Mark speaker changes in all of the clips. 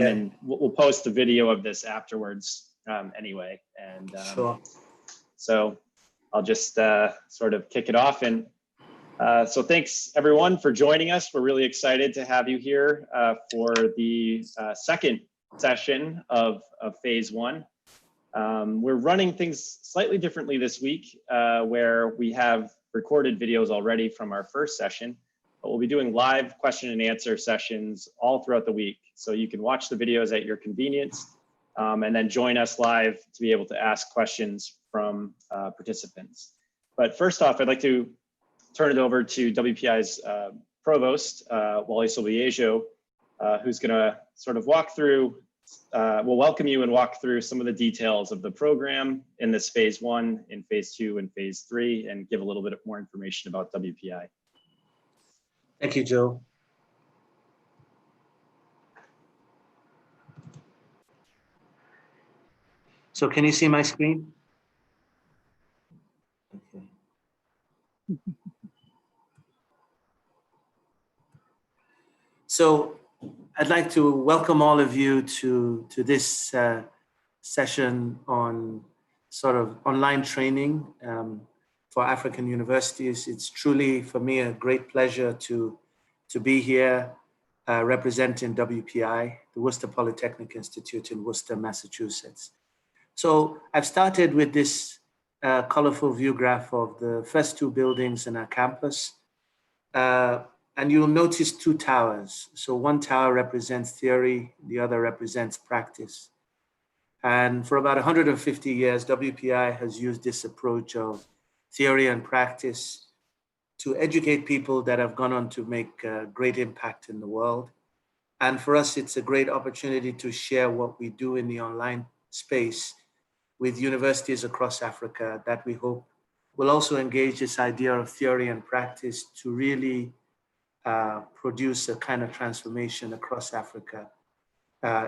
Speaker 1: and we'll post the video of this afterwards anyway. And
Speaker 2: Sure.
Speaker 1: So I'll just sort of kick it off. And so thanks everyone for joining us. We're really excited to have you here for the second session of phase one. We're running things slightly differently this week, where we have recorded videos already from our first session, but we'll be doing live question and answer sessions all throughout the week. So you can watch the videos at your convenience, and then join us live to be able to ask questions from participants. But first off, I'd like to turn it over to WPI's provost, Wally Sobiejo, who's gonna sort of walk through, we'll welcome you and walk through some of the details of the program in this phase one, in phase two, and phase three, and give a little bit more information about WPI.
Speaker 2: Thank you, Joe. So can you see my screen? Okay. So I'd like to welcome all of you to this session on sort of online training for African universities. It's truly for me a great pleasure to be here representing WPI, the Worcester Polytechnic Institute in Worcester, Massachusetts. So I've started with this colorful view graph of the first two buildings in our campus. And you'll notice two towers. So one tower represents theory, the other represents practice. And for about 150 years, WPI has used this approach of theory and practice to educate people that have gone on to make a great impact in the world. And for us, it's a great opportunity to share what we do in the online space with universities across Africa that we hope will also engage this idea of theory and practice to really produce a kind of transformation across Africa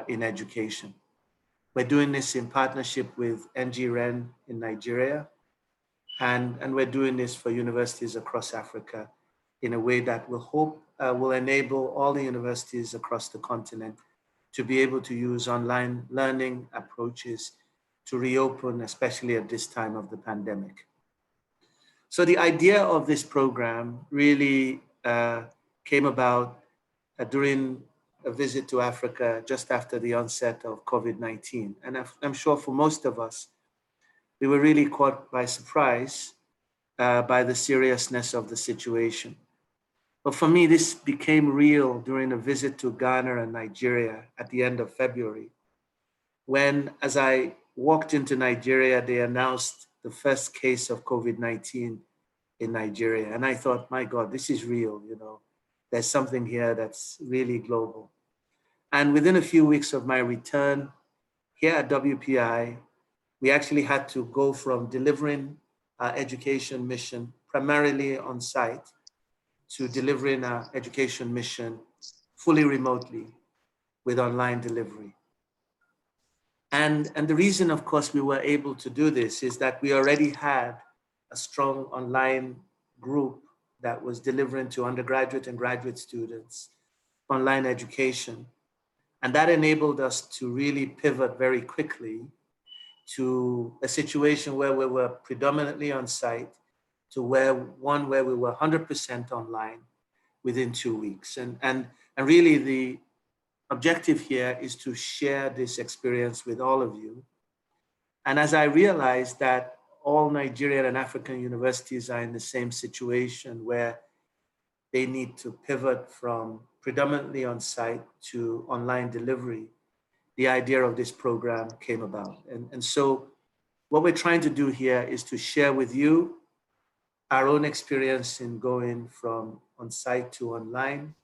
Speaker 2: in education. We're doing this in partnership with NGREN in Nigeria, and we're doing this for universities across Africa in a way that we'll hope will enable all the universities across the continent to be able to use online learning approaches to reopen, especially at this time of the pandemic. So the idea of this program really came about during a visit to Africa just after the onset of COVID-19. And I'm sure for most of us, we were really caught by surprise by the seriousness of the situation. But for me, this became real during a visit to Ghana and Nigeria at the end of February, when, as I walked into Nigeria, they announced the first case of COVID-19 in Nigeria. And I thought, my God, this is real, you know. There's something here that's really global. And within a few weeks of my return here at WPI, we actually had to go from delivering our education mission primarily on site to delivering our education mission fully remotely with online delivery. And the reason, of course, we were able to do this is that we already had a strong online group that was delivering to undergraduate and graduate students online education. And that enabled us to really pivot very quickly to a situation where we were predominantly on site to where we were 100% online within 2 weeks. And really the objective here is to share this experience with all of you. And as I realized that all Nigerian and African universities are in the same situation where they need to pivot from predominantly on site to online delivery, the idea of this program came about. And so what we're trying to do here is to share with you our own experience in going from on site to online,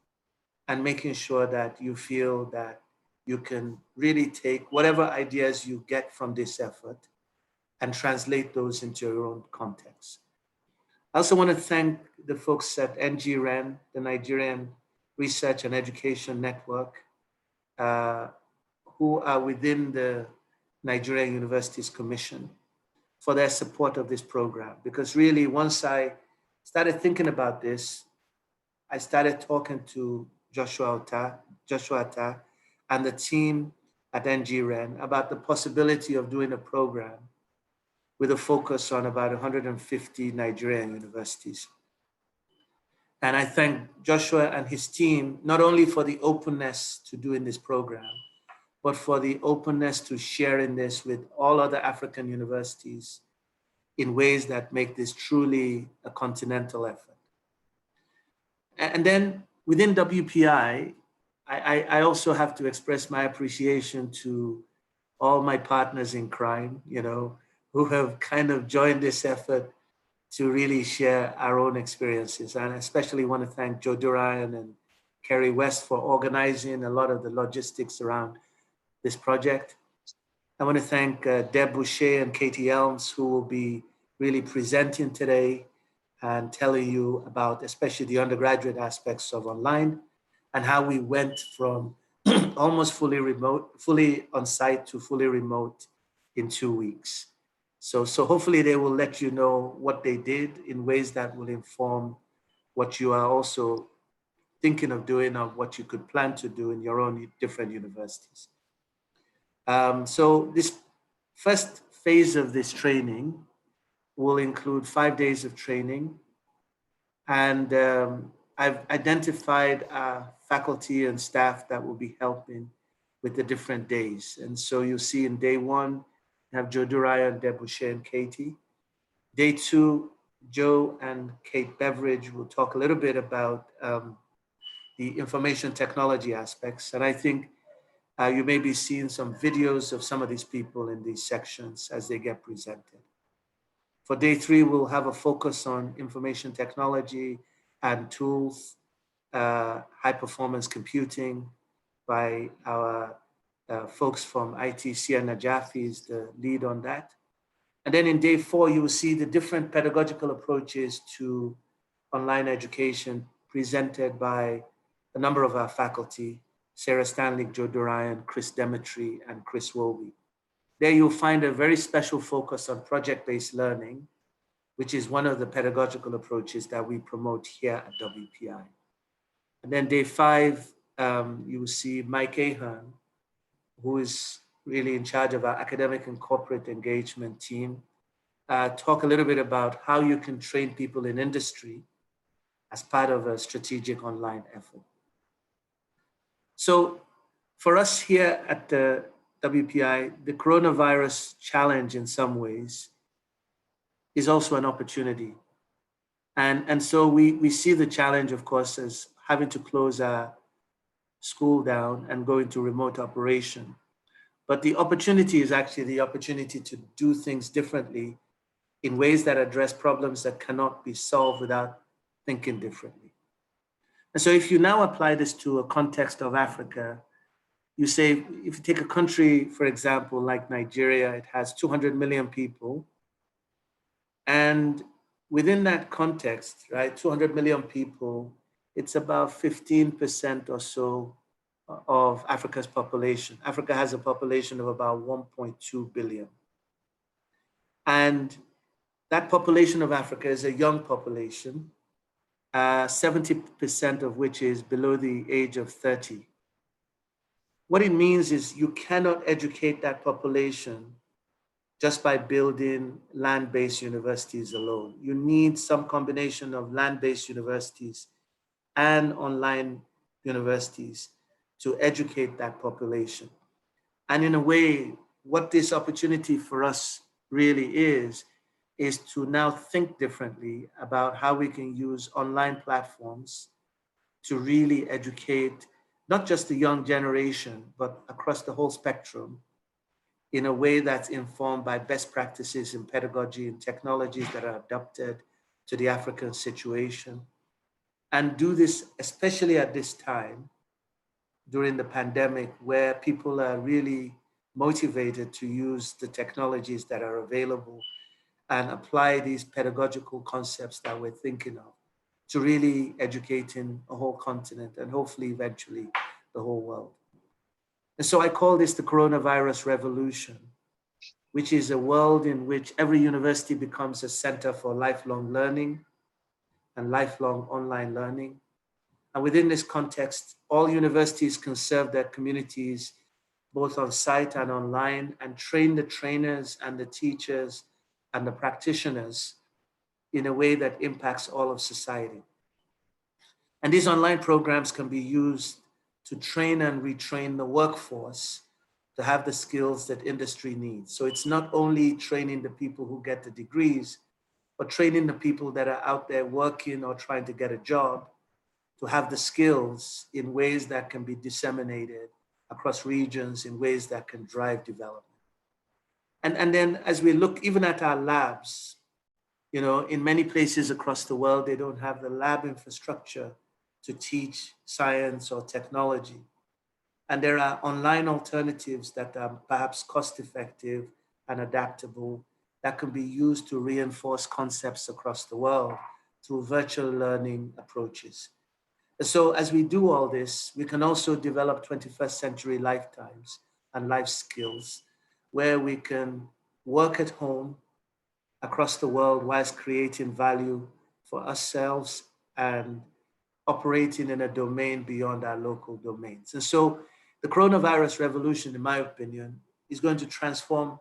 Speaker 2: and making sure that you feel that you can really take whatever ideas you get from this effort and translate those into your own context. I also want to thank the folks at NGREN, the Nigerian Research and Education Network, who are within the Nigerian Universities Commission, for their support of this program. Because really, once I started thinking about this, I started talking to Joshua Atta, and the team at NGREN about the possibility of doing a program with a focus on about 150 Nigerian universities. And I thank Joshua and his team, not only for the openness to doing this program, but for the openness to sharing this with all other African universities in ways that make this truly a continental effort. And then within WPI, I also have to express my appreciation to all my partners in crime, who have kind of joined this effort to really share our own experiences. And I especially want to thank Joe Durayan and Kerry West for organizing a lot of the logistics around this project. I want to thank Deb Boucher and Katie Elms, who will be really presenting today and telling you about especially the undergraduate aspects of online and how we went from almost fully on site to fully remote in 2 weeks. So hopefully they will let you know what they did in ways that will inform what you are also thinking of doing or what you could plan to do in your own different universities. So this first phase of this training will include 5 days of training. And I've identified faculty and staff that will be helping with the different days. And so you'll see in day 1, you have Joe Durayan, Deb Boucher, and Katie. Day 2, Joe and Kate Beveridge will talk a little bit about the information technology aspects. And I think you may be seeing some videos of some of these people in these sections as they get presented. For day 3, we'll have a focus on information technology and tools, high performance computing by our folks from ITC, and Najafi is the lead on that. And then in day 4, you will see the different pedagogical approaches to online education presented by a number of our faculty, Sarah Stanley, Joe Durayan, Chris Demetri, and Chris Wobi. There you'll find a very special focus on project-based learning, which is one of the pedagogical approaches that we promote here at WPI. And then day 5, you will see Mike Ahern, who is really in charge of our academic and corporate engagement team, talk a little bit about how you can train people in industry as part of a strategic online effort. So for us here at the WPI, the coronavirus challenge in some ways is also an opportunity. And so we see the challenge, of course, as having to close our school down and go into remote operation. But the opportunity is actually the opportunity to do things differently in ways that address problems that cannot be solved without thinking differently. And so if you now apply this to a context of Africa, you say, if you take a country, for example, like Nigeria, it has 200 million people. And within that context, right, 200 million people, it's about 15% or so of Africa's population. Africa has a population of about 1.2 billion. And that population of Africa is a young population, 70% of which is below the age of 30. What it means is you cannot educate that population just by building land-based universities alone. You need some combination of land-based universities and online universities to educate that population. And in a way, what this opportunity for us really is to now think differently about how we can use online platforms to really educate not just the young generation, but across the whole spectrum in a way that's informed by best practices in pedagogy and technologies that are adapted to the African situation. And do this especially at this time during the pandemic, where people are really motivated to use the technologies that are available and apply these pedagogical concepts that we're thinking of to really educating a whole continent and hopefully eventually the whole world. And so I call this the coronavirus revolution, which is a world in which every university becomes a center for lifelong learning and lifelong online learning, And within this context, all universities can serve their communities both on site and online, and train the trainers and the teachers and the practitioners in a way that impacts all of society. And these online programs can be used to train and retrain the workforce to have the skills that industry needs. So it's not only training the people who get the degrees, but training the people that are out there working or trying to get a job to have the skills in ways that can be disseminated across regions, in ways that can drive development. And then as we look even at our labs, you know, in many places across the world, they don't have the lab infrastructure to teach science or technology. And there are online alternatives that are perhaps cost effective and adaptable that can be used to reinforce concepts across the world through virtual learning approaches. So as we do all this, we can also develop 21st century lifetimes and life skills where we can work at home across the world whilst creating value for ourselves and operating in a domain beyond our local domains. And so the coronavirus revolution, in my opinion, is going to transform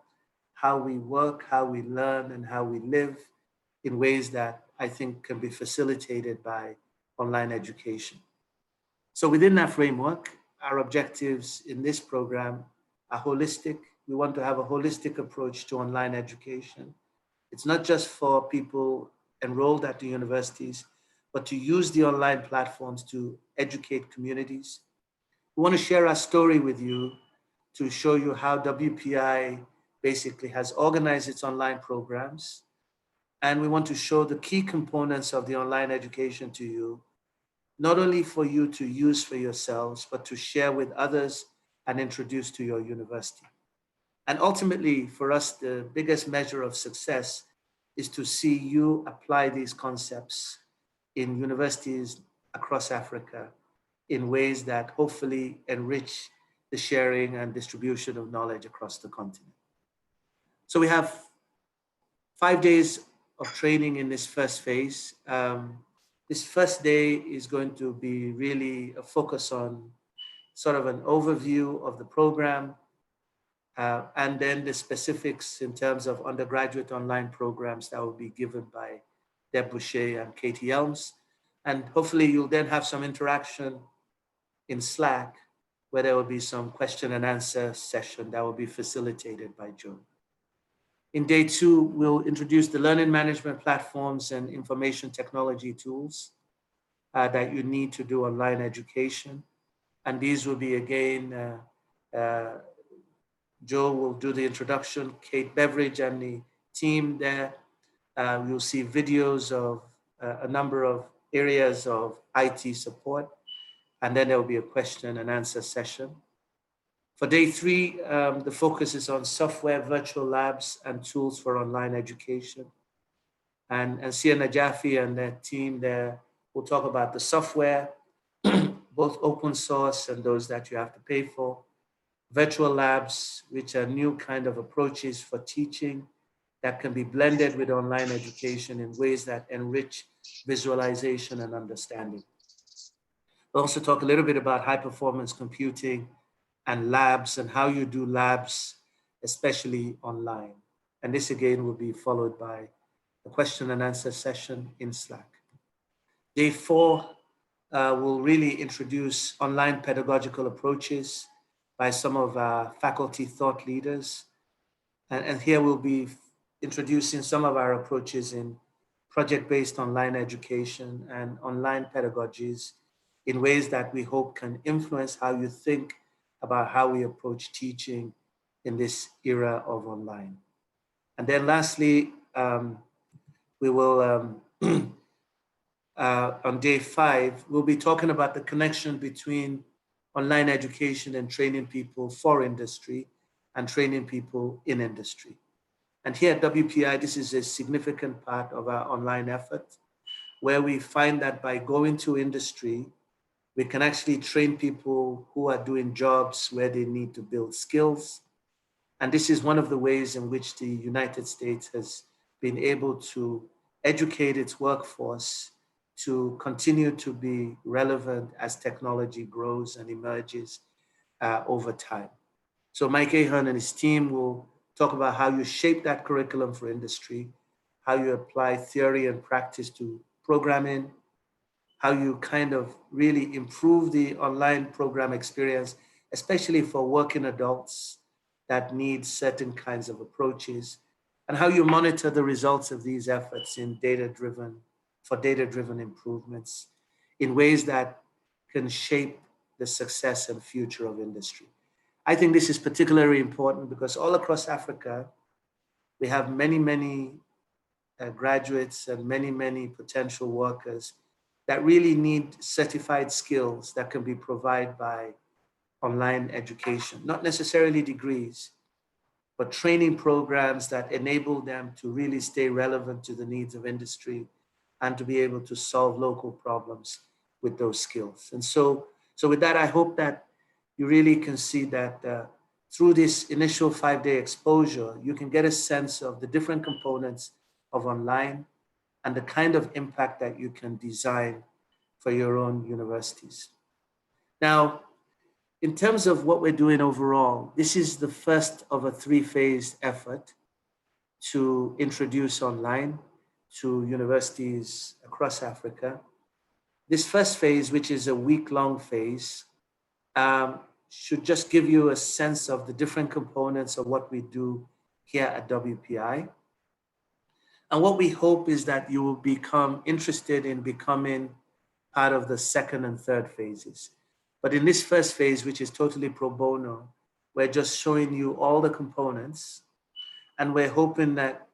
Speaker 2: how we work, how we learn, and how we live in ways that I think can be facilitated by online education. So within that framework, our objectives in this program are holistic. We want to have a holistic approach to online education. It's not just for people enrolled at the universities, but to use the online platforms to educate communities. We want to share our story with you to show you how WPI basically has organized its online programs. And we want to show the key components of the online education to you, not only for you to use for yourselves, but to share with others and introduce to your university. And ultimately, for us, the biggest measure of success is to see you apply these concepts in universities across Africa in ways that hopefully enrich the sharing and distribution of knowledge across the continent. So we have 5 days of training in this first phase. This first day is going to be really a focus on sort of an overview of the program, and then the specifics in terms of undergraduate online programs that will be given by Deb Boucher and Katie Elms. And hopefully you'll then have some interaction in Slack where there will be some question and answer session that will be facilitated by Joe. In day 2, we'll introduce the learning management platforms and information technology tools that you need to do online education. And these will be again, Joe will do the introduction, Kate Beveridge and the team there. You'll see videos of a number of areas of IT support, and then there will be a question and answer session. For day 3, the focus is on software, virtual labs, and tools for online education. And Sia Najafi and their team there will talk about the software, both open source and those that you have to pay for, virtual labs, which are new kind of approaches for teaching that can be blended with online education in ways that enrich visualization and understanding. We'll also talk a little bit about high performance computing and labs and how you do labs, especially online. And this again will be followed by a question and answer session in Slack. Day 4 will really introduce online pedagogical approaches by some of our faculty thought leaders. And here we'll be introducing some of our approaches in project-based online education and online pedagogies in ways that we hope can influence how you think about how we approach teaching in this era of online. And then lastly, we will, on day 5, we'll be talking about the connection between online education and training people for industry and training people in industry. And here at WPI, this is a significant part of our online effort, where we find that by going to industry, we can actually train people who are doing jobs where they need to build skills. And this is one of the ways in which the United States has been able to educate its workforce to continue to be relevant as technology grows and emerges over time. So Mike Ahern and his team will talk about how you shape that curriculum for industry, how you apply theory and practice to programming, how you kind of really improve the online program experience, especially for working adults that need certain kinds of approaches, and how you monitor the results of these efforts in data-driven improvements in ways that can shape the success and future of industry. I think this is particularly important because all across Africa, we have many graduates and many potential workers that really need certified skills that can be provided by online education, not necessarily degrees, but training programs that enable them to really stay relevant to the needs of industry and to be able to solve local problems with those skills. And so with that, I hope that you really can see that through this initial 5-day exposure, you can get a sense of the different components of online and the kind of impact that you can design for your own universities. Now, in terms of what we're doing overall, this is the first of a 3-phase effort to introduce online to universities across Africa. This first phase, which is a week-long phase, should just give you a sense of the different components of what we do here at WPI. And what we hope is that you will become interested in becoming part of the second and third phases. But in this first phase, which is totally pro bono, we're just showing you all the components. And we're hoping that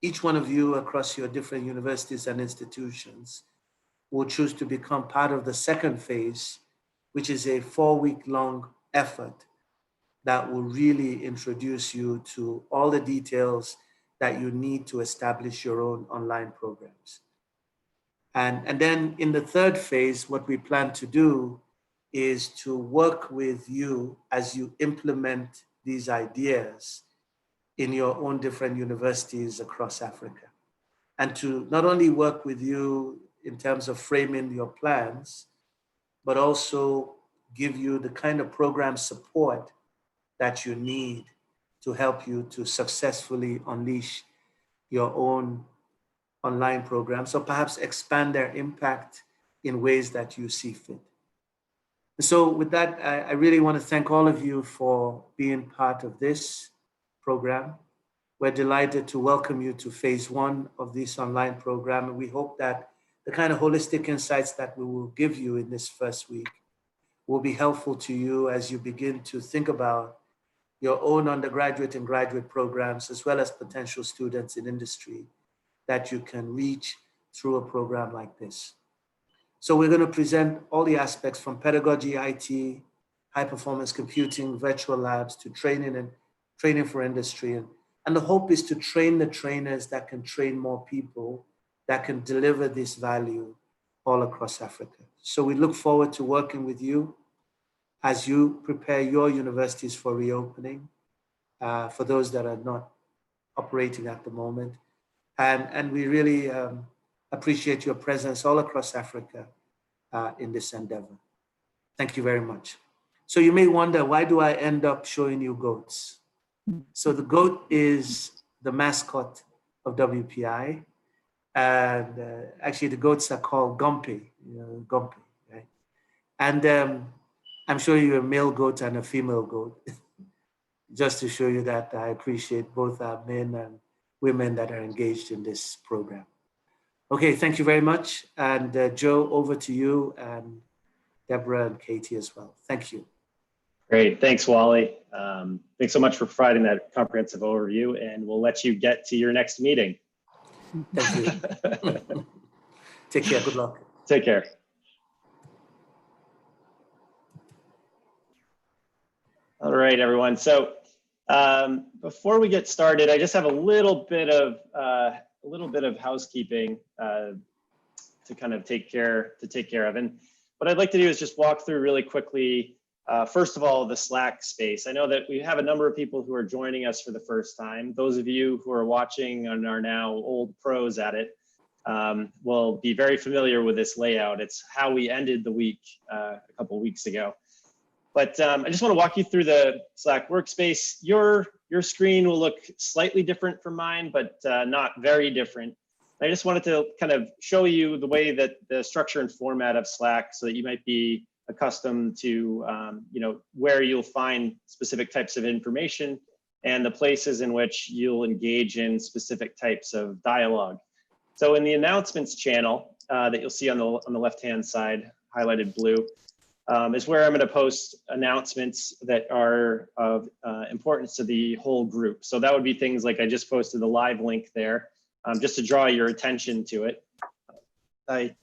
Speaker 2: each one of you across your different universities and institutions will choose to become part of the second phase, which is a 4-week-long effort that will really introduce you to all the details that you need to establish your own online programs. And then in the third phase, what we plan to do is to work with you as you implement these ideas in your own different universities across Africa. And to not only work with you in terms of framing your plans, but also give you the kind of program support that you need to help you to successfully unleash your own online programs, or perhaps expand their impact in ways that you see fit. So with that, I really want to thank all of you for being part of this program. We're delighted to welcome you to phase 1 of this online program. And we hope that the kind of holistic insights that we will give you in this first week will be helpful to you as you begin to think about your own undergraduate and graduate programs, as well as potential students in industry that you can reach through a program like this. So we're going to present all the aspects from pedagogy, IT, high performance computing, virtual labs, to training for industry. And the hope is to train the trainers that can train more people that can deliver this value all across Africa. So we look forward to working with you as you prepare your universities for reopening, for those that are not operating at the moment. And we really appreciate your presence all across Africa in this endeavor. Thank you very much. So you may wonder, why do I end up showing you goats? So the goat is the mascot of WPI. And actually the goats are called Gompi, Gompi, right? And I'm showing you a male goat and a female goat, just to show you that I appreciate both our men and women that are engaged in this program. Okay, thank you very much. And Joe, over to you, and Deborah and Katie as well. Thank you.
Speaker 1: Great, thanks, Wally. Thanks so much for providing that comprehensive overview, and we'll let you get to your next meeting.
Speaker 2: Thank you. Take care, good luck.
Speaker 1: Take care. All right, everyone. So before we get started, I just have a little bit of housekeeping to kind of take care of. And what I'd like to do is just walk through really quickly. First of all, the Slack space. I know that we have a number of people who are joining us for the first time. Those of you who are watching and are now old pros at it will be very familiar with this layout. It's how we ended the week a couple weeks ago. But I just want to walk you through the Slack workspace. Your screen will look slightly different from mine, but not very different. I just wanted to kind of show you the way that the structure and format of Slack, so that you might be accustomed to where you'll find specific types of information and the places in which you'll engage in specific types of dialogue. So in the announcements channel that you'll see on the left-hand side, highlighted blue, is where I'm going to post announcements that are of importance to the whole group. So that would be things like I just posted the live link there, just to draw your attention to it. I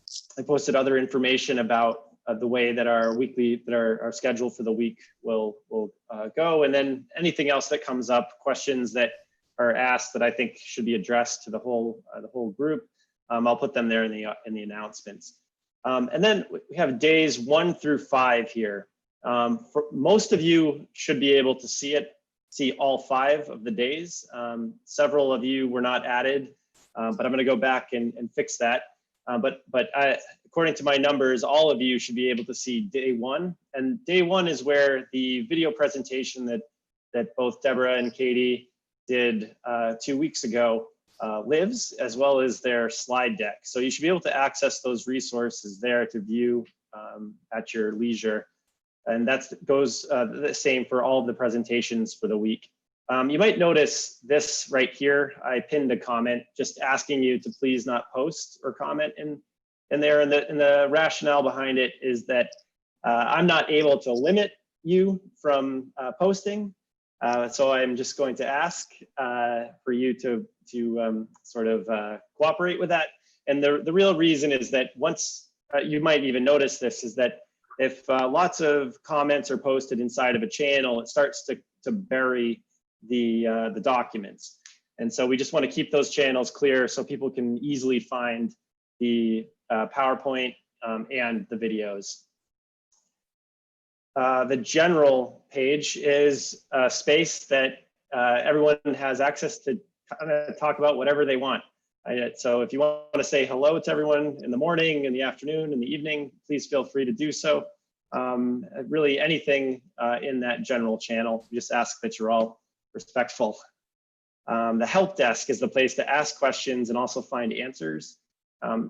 Speaker 1: posted other information about the way that our schedule for the week will go, and then anything else that comes up, questions that are asked that I think should be addressed to the whole group. I'll put them there in the announcements. And then we have days 1 through 5 here. For most of you should be able to see all 5 of the days. Several of you were not added, but I'm going to go back and fix that. But according to my numbers, all of you should be able to see day 1. And day 1 is where the video presentation that both Deborah and Katie did 2 weeks ago lives, as well as their slide deck. So you should be able to access those resources there to view at your leisure. And that goes the same for all of the presentations for the week. You might notice this right here. I pinned a comment just asking you to please not post or comment in there. And the rationale behind it is that I'm not able to limit you from posting. So I'm just going to ask for you to sort of cooperate with that. And the real reason is that once, you might even notice this, is that if lots of comments are posted inside of a channel, it starts to bury the documents. And so we just want to keep those channels clear so people can easily find the PowerPoint and the videos. The general page is a space that everyone has access to kind of talk about whatever they want. So if you want to say hello to everyone in the morning, in the afternoon, in the evening, please feel free to do so. Really anything in that general channel. We just ask that you're all respectful. The help desk is the place to ask questions and also find answers.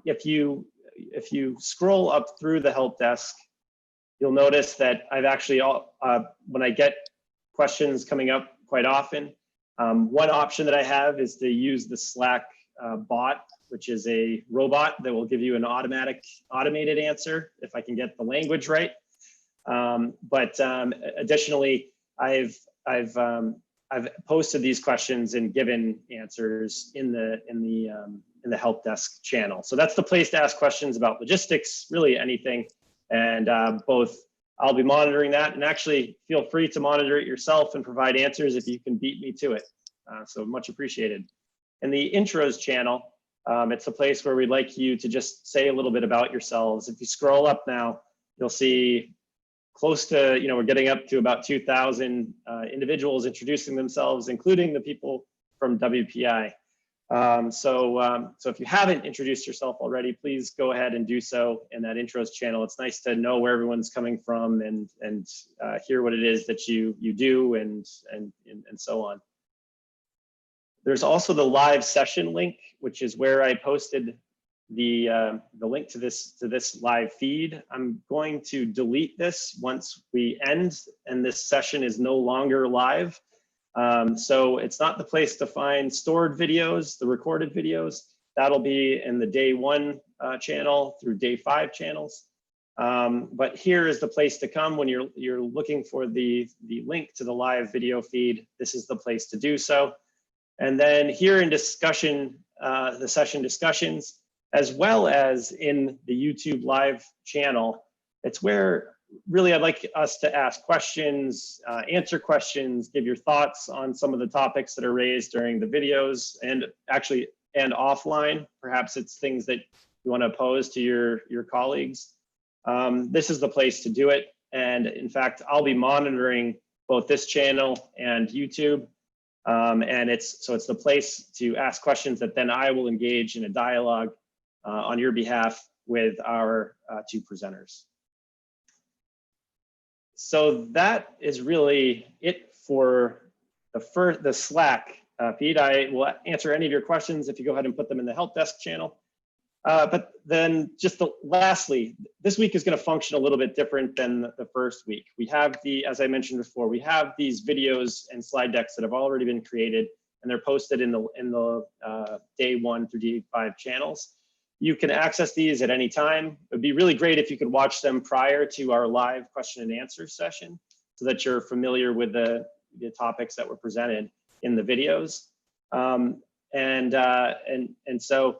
Speaker 1: If you scroll up through the help desk, you'll notice that I've actually, when I get questions coming up quite often, one option that I have is to use the Slack bot, which is a robot that will give you an automated answer if I can get the language right. But additionally, I've posted these questions and given answers in the help desk channel. So that's the place to ask questions about logistics, really anything. And both I'll be monitoring that, and actually feel free to monitor it yourself and provide answers if you can beat me to it. So much appreciated. In the intros channel, it's a place where we'd like you to just say a little bit about yourselves. If you scroll up now, you'll see close to, we're getting up to about 2,000 individuals introducing themselves, including the people from WPI. So if you haven't introduced yourself already, please go ahead and do so in that intros channel. It's nice to know where everyone's coming from and hear what it is that you do and so on. There's also the live session link, which is where I posted the link to this live feed. I'm going to delete this once we end and this session is no longer live. So it's not the place to find stored videos, the recorded videos. That'll be in the day 1 channel through day 5 channels. But here is the place to come when you're looking for the link to the live video feed. This is the place to do so. And then here in discussion, the session discussions, as well as in the YouTube live channel, it's where really I'd like us to ask questions, answer questions, give your thoughts on some of the topics that are raised during the videos and offline. Perhaps it's things that you want to pose to your colleagues. This is the place to do it. And in fact, I'll be monitoring both this channel and YouTube. And it's the place to ask questions that then I will engage in a dialogue on your behalf with our two presenters. So that is really it for the Slack feed. I will answer any of your questions if you go ahead and put them in the help desk channel. But then just lastly, this week is going to function a little bit different than the first week. We have as I mentioned before, we have these videos and slide decks that have already been created, and they're posted in the day 1 through day 5 channels. You can access these at any time. It would be really great if you could watch them prior to our live question and answer session so that you're familiar with the topics that were presented in the videos. So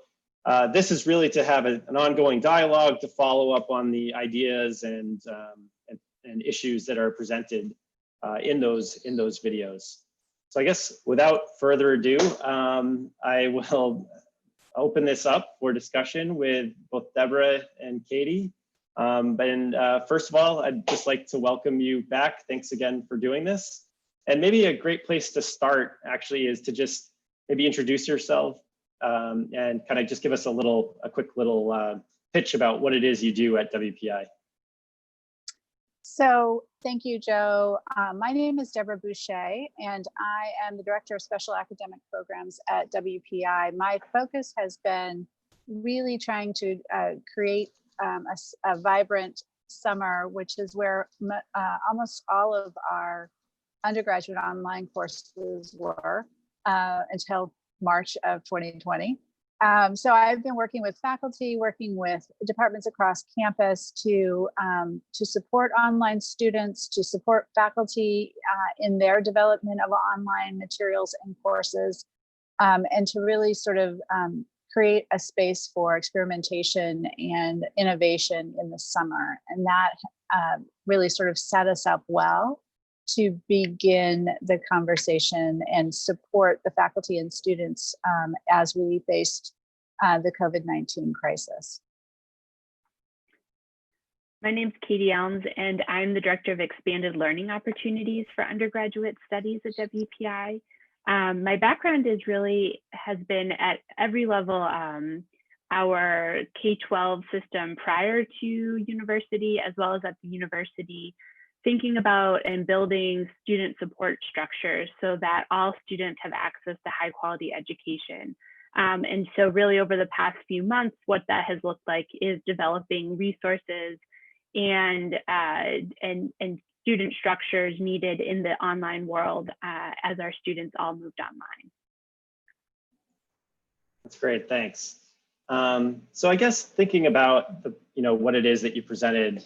Speaker 1: this is really to have an ongoing dialogue to follow up on the ideas and issues that are presented in those videos. So I guess without further ado, I will open this up for discussion with both Deborah and Katie. First of all, I'd just like to welcome you back. Thanks again for doing this. And maybe a great place to start actually is to just maybe introduce yourself and kind of just give us a quick little pitch about what it is you do at WPI.
Speaker 3: So thank you, Joe. My name is Deborah Boucher, and I am the Director of Special Academic Programs at WPI. My focus has been really trying to create a vibrant summer, which is where almost all of our undergraduate online courses were until March of 2020. So I've been working with faculty, working with departments across campus to support online students, to support faculty in their development of online materials and courses, and to really sort of create a space for experimentation and innovation in the summer. And that really sort of set us up well to begin the conversation and support the faculty and students as we faced the COVID-19 crisis.
Speaker 4: My name's Katie Elms, and I'm the Director of Expanded Learning Opportunities for Undergraduate Studies at WPI. My background has been at every level, our K-12 system prior to university, as well as at the university, thinking about and building student support structures so that all students have access to high quality education. And so really over the past few months, what that has looked like is developing resources and student structures needed in the online world as our students all moved online.
Speaker 1: That's great, thanks. So I guess thinking about what it is that you presented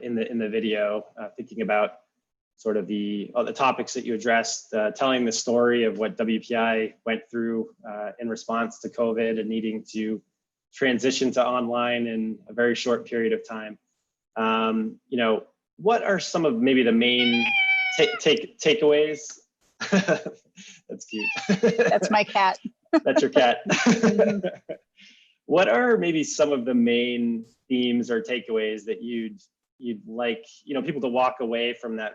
Speaker 1: in the video, thinking about sort of the topics that you addressed, telling the story of what WPI went through in response to COVID and needing to transition to online in a very short period of time. What are some of maybe the main takeaways? That's cute.
Speaker 3: That's my cat.
Speaker 1: That's your cat. What are maybe some of the main themes or takeaways that you'd like people to walk away from that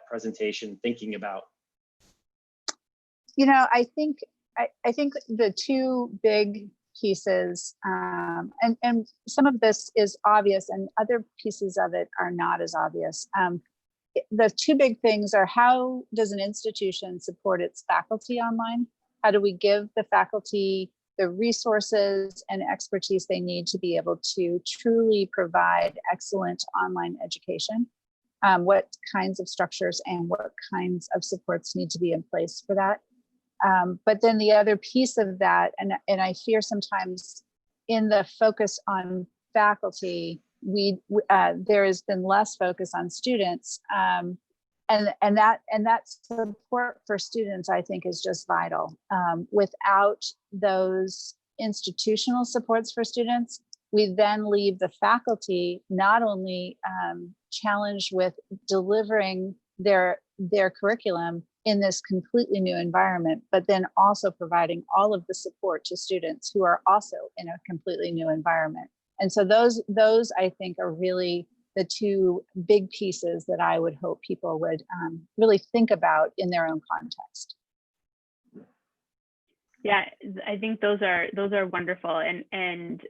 Speaker 1: presentation thinking about?
Speaker 3: I think the two big pieces, and some of this is obvious, and other pieces of it are not as obvious. The two big things are: how does an institution support its faculty online? How do we give the faculty the resources and expertise they need to be able to truly provide excellent online education? What kinds of structures and what kinds of supports need to be in place for that? But then the other piece of that, and I fear sometimes in the focus on faculty, there has been less focus on students. And that support for students, I think, is just vital. Without those institutional supports for students, we then leave the faculty not only challenged with delivering their curriculum in this completely new environment, but then also providing all of the support to students who are also in a completely new environment. And so those I think are really the two big pieces that I would hope people would really think about in their own context.
Speaker 4: Yeah, I think those are wonderful and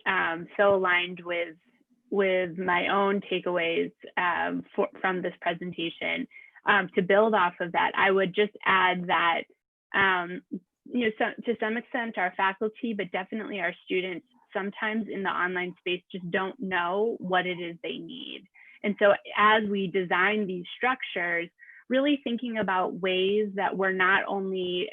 Speaker 4: so aligned with my own takeaways from this presentation. To build off of that, I would just add that to some extent our faculty, but definitely our students, sometimes in the online space just don't know what it is they need. And so as we design these structures, really thinking about ways that we're not only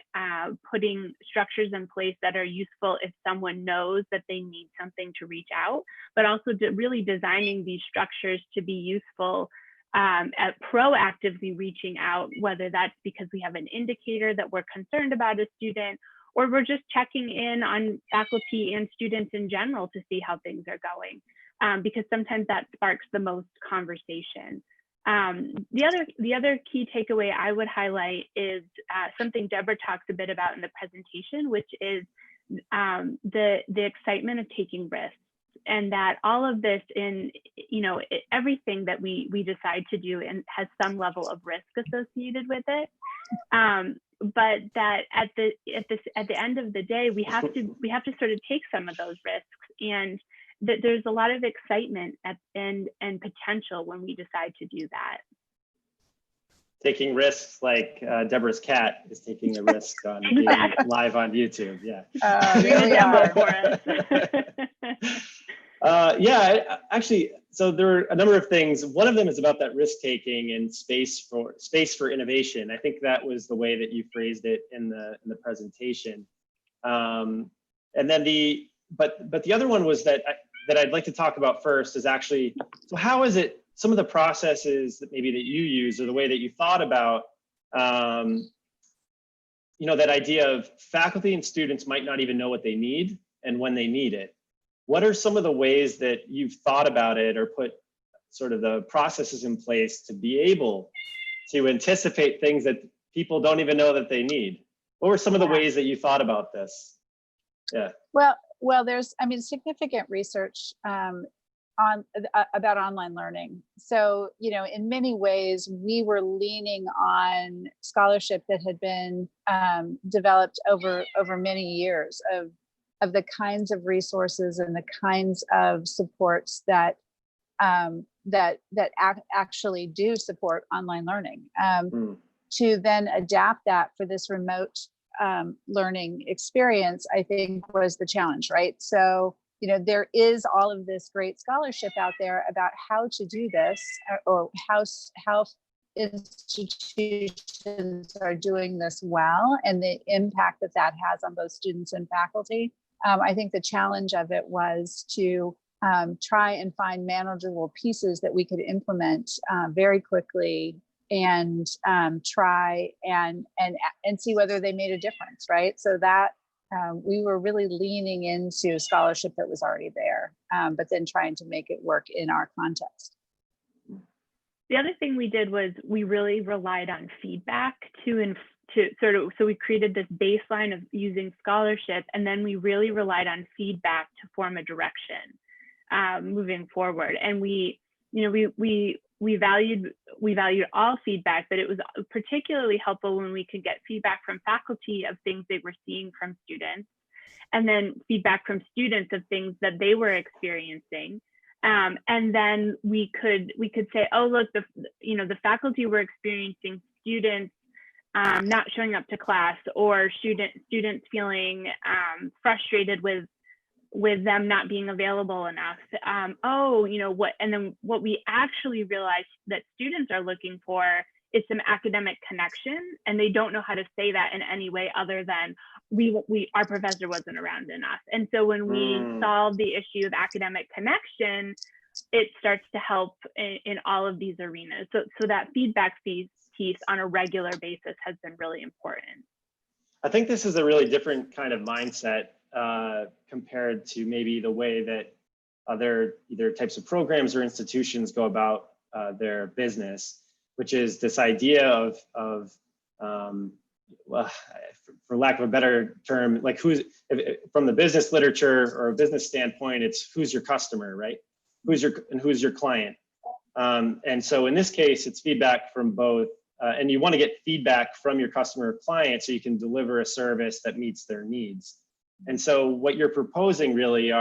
Speaker 4: putting structures in place that are useful if someone knows that they need something to reach out, but also really designing these structures to be useful at proactively reaching out, whether that's because we have an indicator that we're concerned about a student, or we're just checking in on faculty and students in general to see how things are going, because sometimes that sparks the most conversation. The other key takeaway I would highlight is something Deborah talks a bit about in the presentation, which is the excitement of taking risks, and that all of this everything that we decide to do and has some level of risk associated with it. But that at the end of the day, we have to sort of take some of those risks, and that there's a lot of excitement and potential when we decide to do that.
Speaker 1: Taking risks, like Deborah's cat is taking a risk on being live on YouTube. Yeah.
Speaker 3: There we are.
Speaker 1: Yeah, actually, so there are a number of things. One of them is about that risk taking and space for innovation. I think that was the way that you phrased it in the presentation. And then but the other one was that I'd like to talk about first is actually, so how is it some of the processes that maybe that you use, or the way that you thought about that idea of faculty and students might not even know what they need and when they need it. What are some of the ways that you've thought about it or put sort of the processes in place to be able to anticipate things that people don't even know that they need? What were some of the ways that you thought about this? Yeah.
Speaker 3: Well, there's, significant research about online learning. So, in many ways, we were leaning on scholarship that had been developed over many years of the kinds of resources and the kinds of supports that actually do support online learning. To then adapt that for this remote learning experience, I think was the challenge, right? So, there is all of this great scholarship out there about how to do this, or how institutions are doing this well, and the impact that has on both students and faculty. I think the challenge of it was to try and find manageable pieces that we could implement very quickly, and try and see whether they made a difference, right? So that we were really leaning into scholarship that was already there, but then trying to make it work in our context.
Speaker 4: The other thing we did was we really relied on feedback so we created this baseline of using scholarship, and then we really relied on feedback to form a direction moving forward. And we valued all feedback, but it was particularly helpful when we could get feedback from faculty of things they were seeing from students, and then feedback from students of things that they were experiencing. And then we could say, oh, look, the faculty were experiencing students not showing up to class, or students feeling frustrated with them not being available enough. And then what we actually realized that students are looking for is some academic connection, and they don't know how to say that in any way other than our professor wasn't around enough. And so when we solve the issue of academic connection, it starts to help in all of these arenas. So that feedback piece on a regular basis has been really important.
Speaker 1: I think this is a really different kind of mindset compared to maybe the way that other either types of programs or institutions go about their business, which is this idea of well, for lack of a better term, like from the business literature or a business standpoint, it's who's your customer, right? Who's your client? And so in this case, it's feedback from both, and you want to get feedback from your customer or client so you can deliver a service that meets their needs. And so what you're proposing really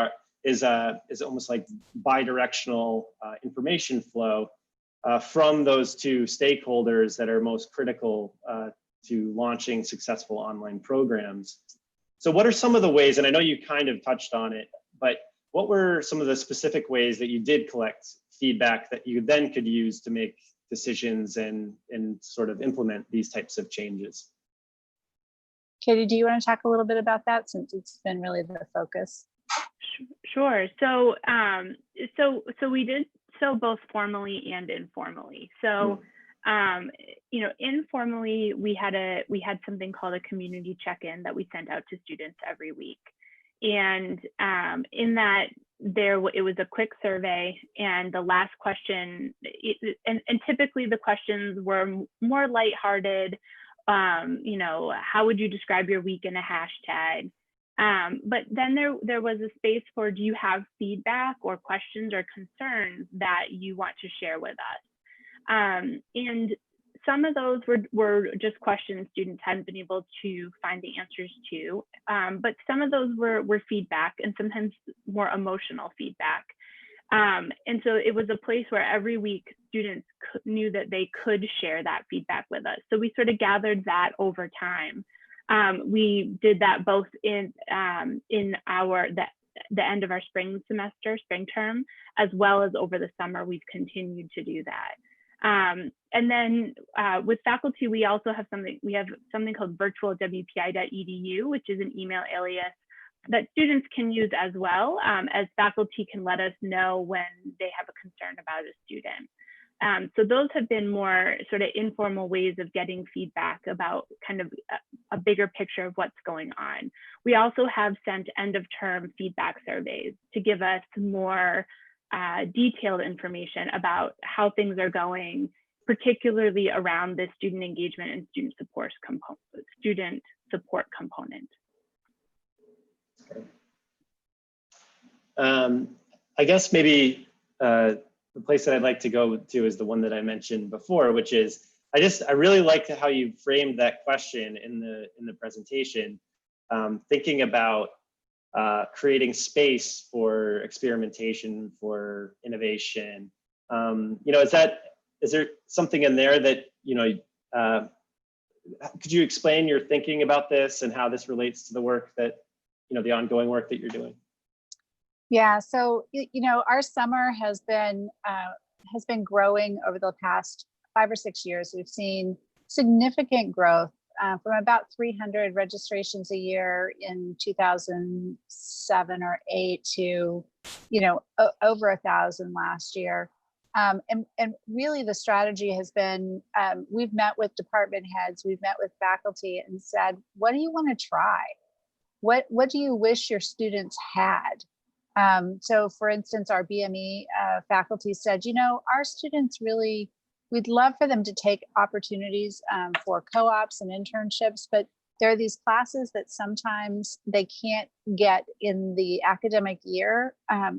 Speaker 1: is almost like bi-directional information flow from those two stakeholders that are most critical to launching successful online programs. So what are some of the ways, and I know you kind of touched on it, but what were some of the specific ways that you did collect feedback that you then could use to make decisions and sort of implement these types of changes?
Speaker 4: Katie, do you want to talk a little bit about that, since it's been really the focus? Sure. So, so we did so both formally and informally. So, you know, informally, we had something called a community check-in that we sent out to students every week, and in that it was a quick survey, and the last question, and typically the questions were more lighthearted. You know, how would you describe your week in a hashtag? But then there was a space for, do you have feedback or questions or concerns that you want to share with us? And some of those were just questions students hadn't been able to find the answers to, but some of those were feedback, and sometimes more emotional feedback. And so it was a place where every week students knew that they could share that feedback with us. So we sort of gathered that over time. We did that both in the end of our spring term, as well as over the summer. We've continued to do that. And then with faculty, we also have something called virtualwpi.edu, which is an email alias that students can use as well, as faculty can let us know when they have a concern about a student. So those have been more sort of informal ways of getting feedback about kind of a bigger picture of what's going on. We also have sent end of term feedback surveys to give us more detailed information about how things are going, particularly around the student engagement and student support component.
Speaker 1: I guess maybe the place that I'd like to go to is the one that I mentioned before, which is, I really liked how you framed that question in the presentation, thinking about creating space for experimentation, for innovation. You know, is there something in there that, you know, could you explain your thinking about this and how this relates to the work that, you know, the ongoing work that you're doing?
Speaker 3: Yeah, so you know, our summer has been growing over the past 5 or 6 years. We've seen significant growth from about 300 registrations a year in 2007 or 8 to, you know, over 1,000 last year. And really the strategy has been, we've met with department heads, we've met with faculty and said, what do you want to try? What do you wish your students had? So for instance, our BME faculty said, you know, our students really, we'd love for them to take opportunities for co-ops and internships, but there are these classes that sometimes they can't get in the academic year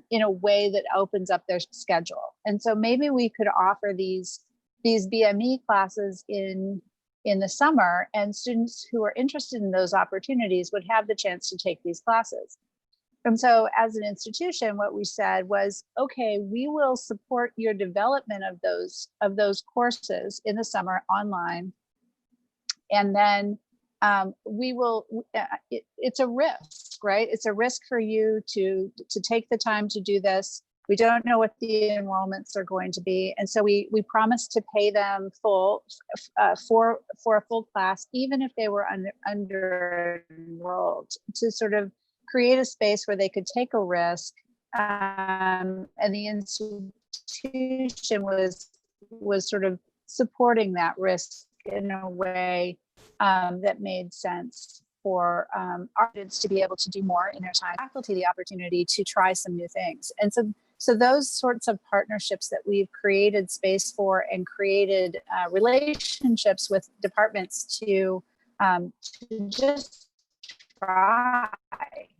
Speaker 3: in a way that opens up their schedule. And so maybe we could offer these BME classes in the summer, and students who are interested in those opportunities would have the chance to take these classes. And so as an institution, what we said was, okay, we will support your development of those courses in the summer online. And then we will, it's a risk, right? It's a risk for you to take the time to do this. We don't know what the enrollments are going to be. And so we promised to pay them full for a full class, even if they were under enrolled, to sort of create a space where they could take a risk. And the institution was sort of supporting that risk in a way that made sense for our students to be able to do more in their time, faculty the opportunity to try some new things. And so those sorts of partnerships that we've created space for and created relationships with departments to just try,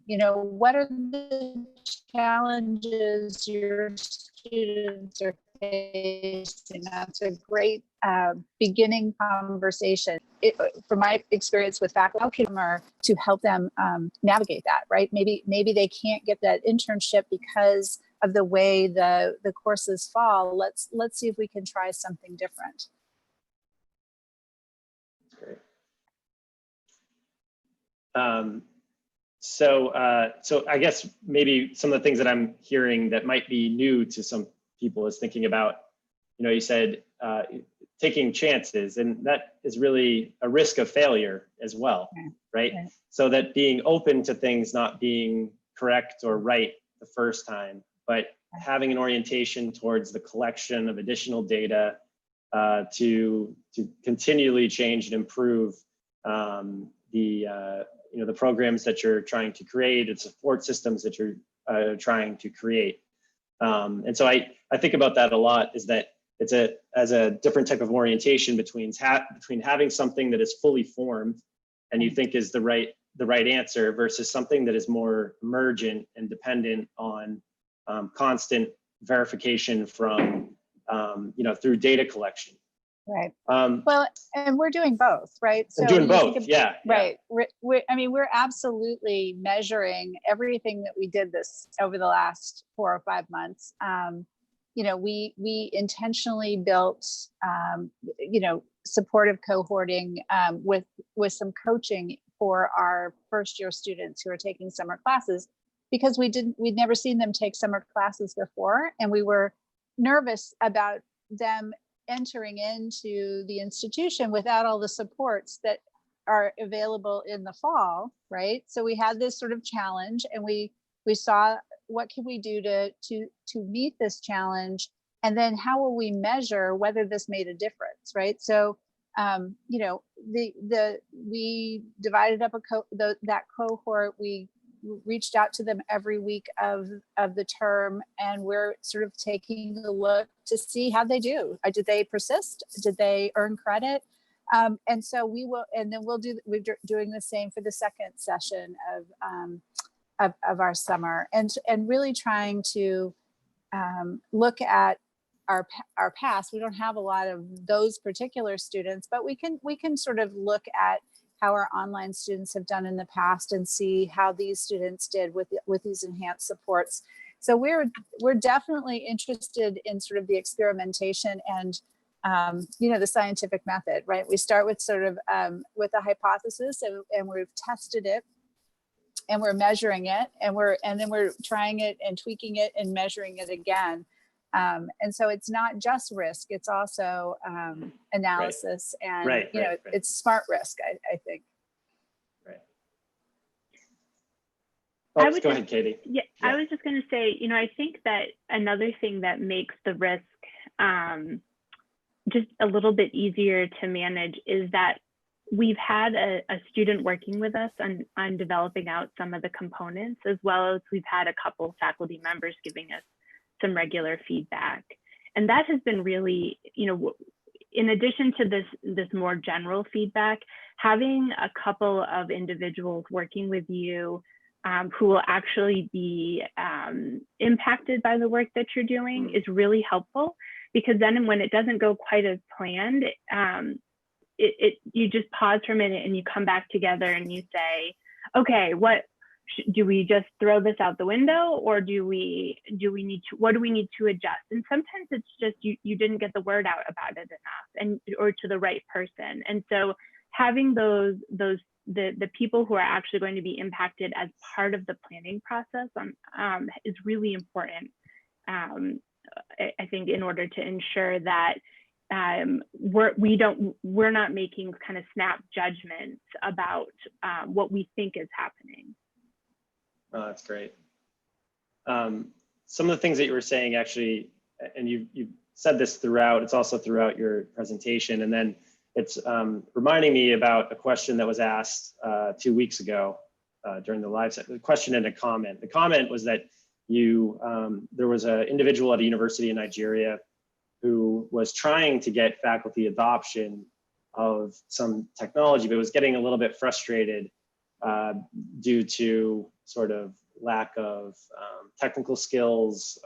Speaker 3: you know, what are the challenges your students are facing? That's a great beginning conversation. From my experience with faculty, to help them navigate that, right? Maybe they can't get that internship because of the way the courses fall. Let's see if we can try something different.
Speaker 1: Great. So I guess maybe some of the things that I'm hearing that might be new to some people is thinking about, you said taking chances, and that is really a risk of failure as well, right? So that being open to things not being correct or right the first time, but having an orientation towards the collection of additional data to continually change and improve the programs that you're trying to create and support systems that you're trying to create. And so I think about that a lot, is that it's as a different type of orientation between having something that is fully formed and you think is the right answer versus something that is more emergent and dependent on constant verification from through data collection.
Speaker 3: Right. Well, and we're doing both, right? So
Speaker 1: doing both, yeah.
Speaker 3: Right. We're absolutely measuring everything that we did this over the last 4 or 5 months. We intentionally built, supportive cohorting with some coaching for our first year students who are taking summer classes, because we'd never seen them take summer classes before, and we were nervous about them entering into the institution without all the supports that are available in the fall, right? So we had this sort of challenge, and we saw what can we do to meet this challenge, and then how will we measure whether this made a difference, right? So we divided up that cohort. We reached out to them every week of the term, and we're sort of taking a look to see how they do. Did they persist? Did they earn credit? And so we're doing the same for the second session of our summer, and really trying to look at our past. We don't have a lot of those particular students, but we can sort of look at how our online students have done in the past and see how these students did with these enhanced supports. So we're definitely interested in sort of the experimentation and the scientific method, right? We start with sort of with a hypothesis, and we've tested it, and we're measuring it, and then we're trying it and tweaking it and measuring it again. And so it's not just risk, it's also analysis, and it's smart risk, I think.
Speaker 1: Right. Go ahead, Katie.
Speaker 4: Yeah, I was just going to say, I think that another thing that makes the risk just a little bit easier to manage is that we've had a student working with us on developing out some of the components, as well as we've had a couple faculty members giving us some regular feedback. And that has been really, in addition to this more general feedback, having a couple of individuals working with you who will actually be impacted by the work that you're doing is really helpful, because then when it doesn't go quite as planned, you just pause for a minute and you come back together and you say, okay, what do we just throw this out the window, or what do we need to adjust? And sometimes it's just you didn't get the word out about it enough, or to the right person. And so having the people who are actually going to be impacted as part of the planning process is really important. I think in order to ensure that we're not making kind of snap judgments about what we think is happening.
Speaker 1: Oh, that's great. Some of the things that you were saying, actually, and you said this throughout, it's also throughout your presentation, and then it's reminding me about a question that was asked 2 weeks ago during the live set, a question and a comment. The comment was that there was an individual at a university in Nigeria who was trying to get faculty adoption of some technology, but was getting a little bit frustrated due to sort of lack of technical skills,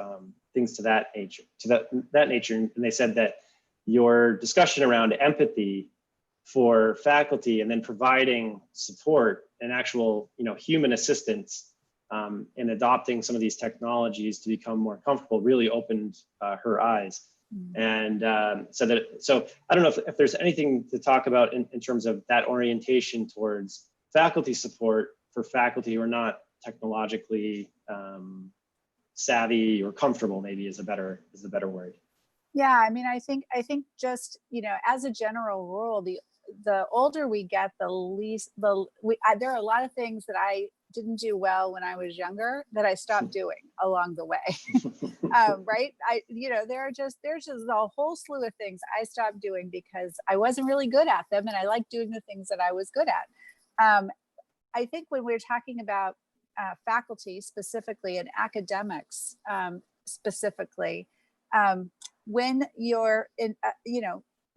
Speaker 1: things to that nature. And they said that your discussion around empathy for faculty and then providing support and actual, human assistance in adopting some of these technologies to become more comfortable really opened her eyes. And so I don't know if there's anything to talk about in terms of that orientation towards faculty support for faculty who are not technologically savvy or comfortable, maybe is a better word.
Speaker 3: Yeah, I mean, I think just, as a general rule, the older we get, the least there are a lot of things that I didn't do well when I was younger that I stopped doing along the way. Right? There's just a whole slew of things I stopped doing because I wasn't really good at them, and I liked doing the things that I was good at. I think when we're talking about faculty specifically and academics specifically, when you're in,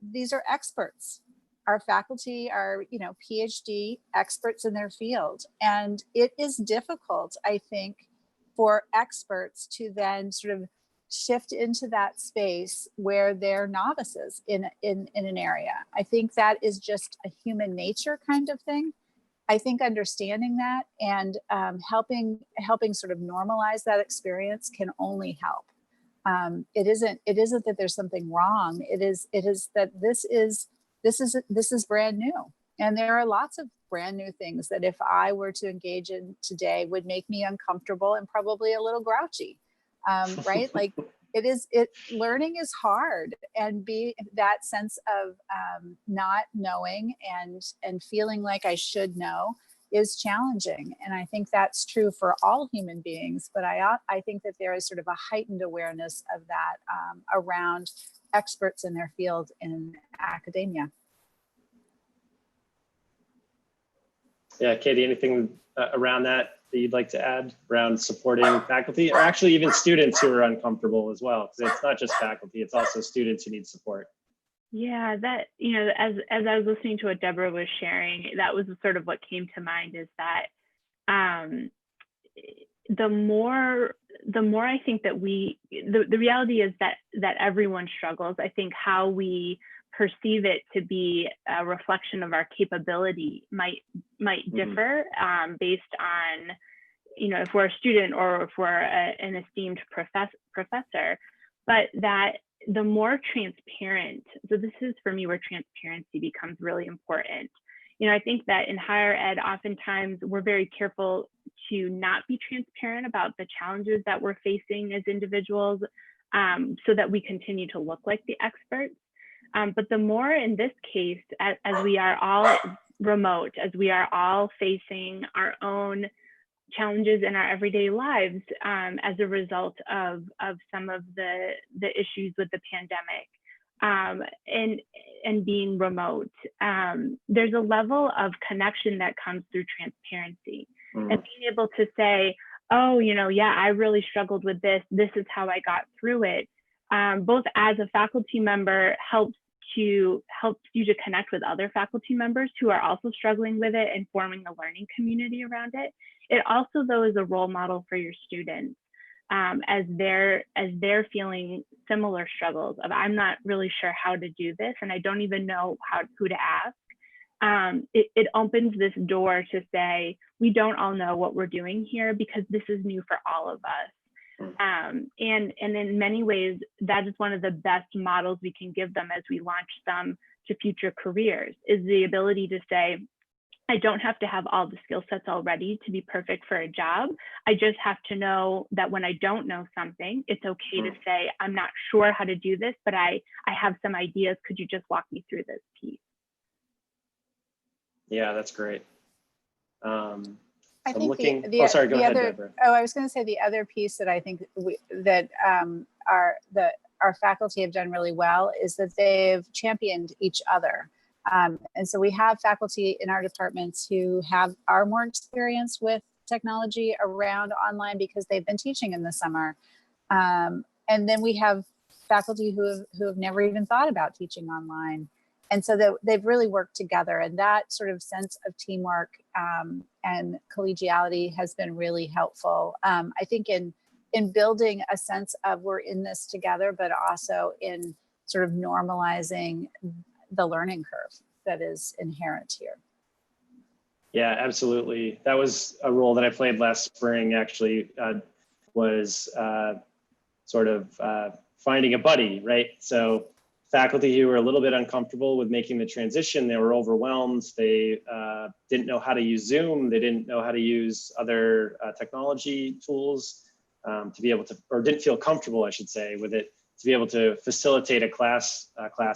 Speaker 3: these are experts. Our faculty are, PhD experts in their field. And it is difficult, I think, for experts to then sort of shift into that space where they're novices in an area. I think that is just a human nature kind of thing. I think understanding that and helping sort of normalize that experience can only help. It isn't that there's something wrong. It is that this is brand new, and there are lots of brand new things that if I were to engage in today would make me uncomfortable and probably a little grouchy, right? Like learning is hard, and that sense of not knowing and feeling like I should know is challenging. And I think that's true for all human beings, but I think that there is sort of a heightened awareness of that around experts in their field in academia.
Speaker 1: Yeah, Katie, anything around that you'd like to add around supporting faculty, or actually even students who are uncomfortable as well? Because it's not just faculty, it's also students who need support.
Speaker 4: Yeah, that, as I was listening to what Deborah was sharing, that was sort of what came to mind, is that the more I think that the reality is that everyone struggles. I think how we perceive it to be a reflection of our capability might differ based on, if we're a student or if we're an esteemed professor, but that the more transparent, so this is for me where transparency becomes really important. I think that in higher ed, oftentimes we're very careful to not be transparent about the challenges that we're facing as individuals, so that we continue to look like the experts. But the more in this case, as we are all remote, as we are all facing our own challenges in our everyday lives as a result of some of the issues with the pandemic and being remote, there's a level of connection that comes through transparency and being able to say, oh, yeah, I really struggled with this. This is how I got through it. Both as a faculty member helps you to connect with other faculty members who are also struggling with it and forming a learning community around it. It also, though, is a role model for your students as they're feeling similar struggles of, I'm not really sure how to do this and I don't even know who to ask. It opens this door to say, we don't all know what we're doing here because this is new for all of us. And in many ways, that is one of the best models we can give them as we launch them to future careers, is the ability to say, I don't have to have all the skill sets already to be perfect for a job. I just have to know that when I don't know something, it's okay to say, I'm not sure how to do this, but I have some ideas. Could you just walk me through this piece?
Speaker 1: Yeah, that's great.
Speaker 3: I think
Speaker 1: oh, sorry, go ahead, Deborah.
Speaker 3: Oh, I was going to say the other piece that I think our faculty have done really well is that they've championed each other. And so we have faculty in our departments who are more experienced with technology around online because they've been teaching in the summer. And then we have faculty who have never even thought about teaching online. And so they've really worked together, and that sort of sense of teamwork and collegiality has been really helpful. I think in building a sense of we're in this together, but also in sort of normalizing the learning curve that is inherent here.
Speaker 1: Yeah, absolutely. That was a role that I played last spring, actually, was sort of finding a buddy, right? So faculty who were a little bit uncomfortable with making the transition, they were overwhelmed. They didn't know how to use Zoom. They didn't know how to use other technology tools to be able to, or didn't feel comfortable, I should say, with it, to be able to facilitate a class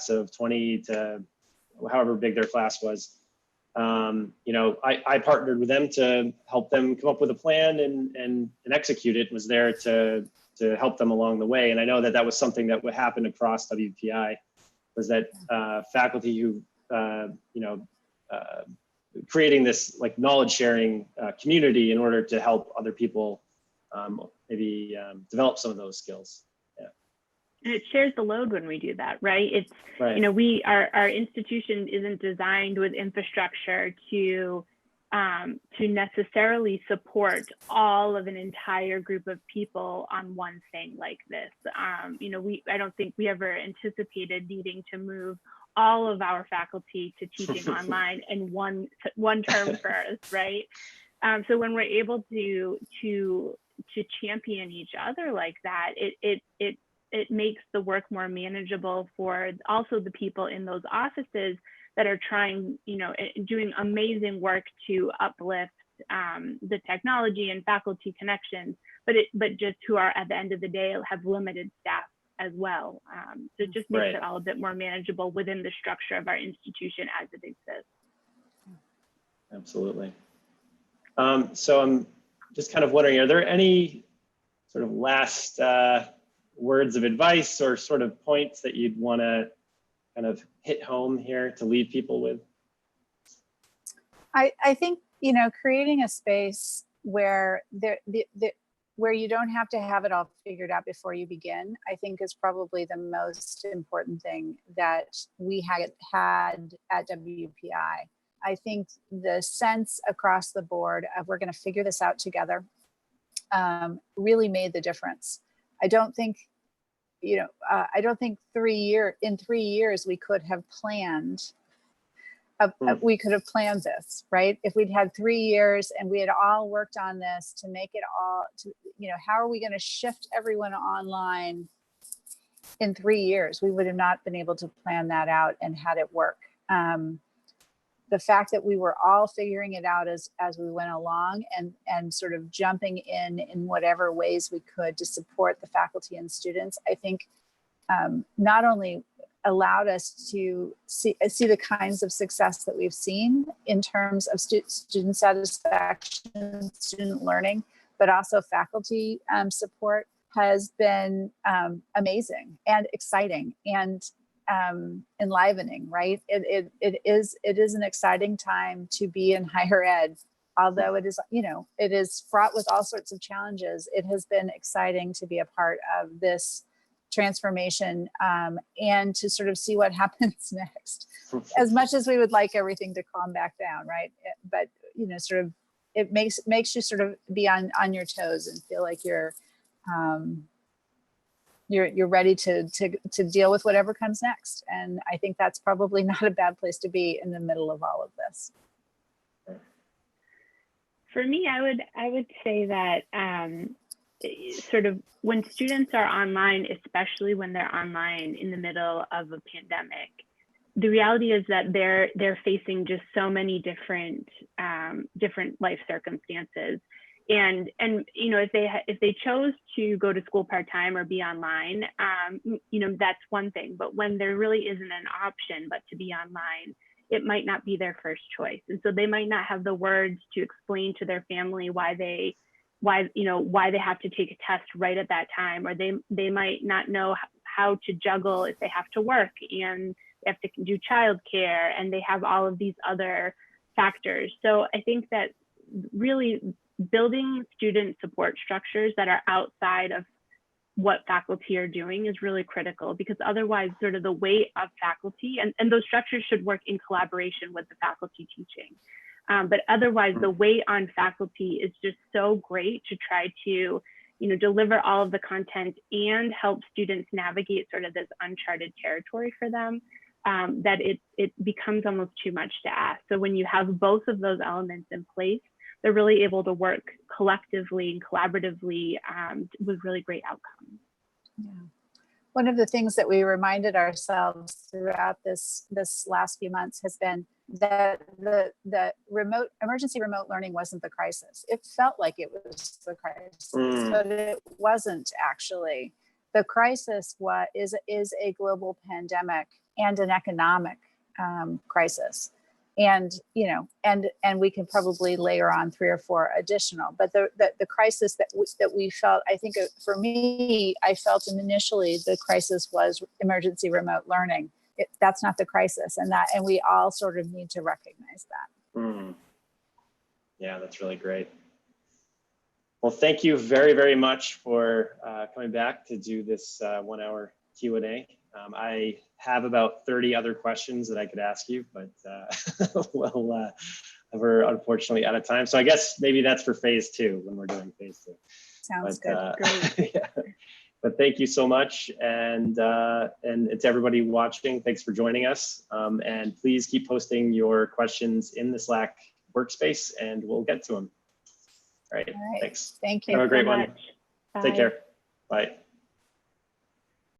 Speaker 1: of 20 to however big their class was. You know, I partnered with them to help them come up with a plan and execute it, was there to help them along the way. And I know that that was something that would happen across WPI, was that faculty who, you know, creating this like knowledge sharing community in order to help other people maybe develop some of those skills.
Speaker 4: And it shares the load when we do that, right? It's,
Speaker 1: Right.
Speaker 4: you know, our institution isn't designed with infrastructure to necessarily support all of an entire group of people on one thing like this. You know, I don't think we ever anticipated needing to move all of our faculty to teaching online in one term first, right? So when we're able to champion each other like that, it makes the work more manageable for also the people in those offices that are trying, you know, doing amazing work to uplift the technology and faculty connections, but just who are at the end of the day have limited staff as well. So it just makes it all a bit more manageable within the structure of our institution as it exists.
Speaker 1: Absolutely. So I'm just kind of wondering, are there any sort of last words of advice or sort of points that you'd want to kind of hit home here to leave people with?
Speaker 3: I think, you know, creating a space where where you don't have to have it all figured out before you begin, I think is probably the most important thing that we had at WPI. I think the sense across the board of we're going to figure this out together really made the difference. I don't think, you know, I don't think in 3 years we could have planned. We could have planned this, right? If we'd had 3 years and we had all worked on this to make it all, you know, how are we going to shift everyone online in 3 years? We would have not been able to plan that out and had it work. The fact that we were all figuring it out as we went along and sort of jumping in whatever ways we could to support the faculty and students, I think not only allowed us to see the kinds of success that we've seen in terms of student satisfaction, student learning, but also faculty support has been amazing and exciting and enlivening, right? It is an exciting time to be in higher ed, although it is, you know, it is fraught with all sorts of challenges. It has been exciting to be a part of this transformation and to sort of see what happens next. As much as we would like everything to calm back down, right? But, you know, sort of it makes you sort of be on your toes and feel like you're ready to deal with whatever comes next. And I think that's probably not a bad place to be in the middle of all of this.
Speaker 4: For me, I would say that sort of when students are online, especially when they're online in the middle of a pandemic, the reality is that they're facing just so many different life circumstances. And you know, if they chose to go to school part-time or be online, you know, that's one thing. But when there really isn't an option but to be online, it might not be their first choice. And so they might not have the words to explain to their family why they have to take a test right at that time, or they might not know how to juggle if they have to work and they have to do childcare and they have all of these other factors. So I think that really building student support structures that are outside of what faculty are doing is really critical, because otherwise sort of the weight of faculty and those structures should work in collaboration with the faculty teaching. But otherwise the weight on faculty is just so great to try to, you deliver all of the content and help students navigate sort of this uncharted territory for them, that it becomes almost too much to ask. So when you have both of those elements in place, they're really able to work collectively and collaboratively with really great outcomes.
Speaker 3: Yeah. One of the things that we reminded ourselves throughout this last few months has been that the emergency remote learning wasn't the crisis. It felt like it was the crisis, but it wasn't actually. The crisis is a global pandemic and an economic crisis. And and we can probably layer on 3 or 4 additional. But the crisis that we felt, I think for me, I felt initially the crisis was emergency remote learning. That's not the crisis, and we all sort of need to recognize that.
Speaker 1: Yeah, that's really great. Well, thank you very, very much for coming back to do this 1-hour Q&A. I have about 30 other questions that I could ask you, but we're unfortunately out of time. So I guess maybe that's for phase 2 when we're doing phase 2.
Speaker 3: Sounds good.
Speaker 1: Great. Yeah. But thank you so much, and to everybody watching, thanks for joining us. And please keep posting your questions in the Slack workspace, and we'll get to them. All right. Thanks.
Speaker 3: Thank you.
Speaker 1: Have a great one.
Speaker 4: Bye.
Speaker 1: Take care. Bye.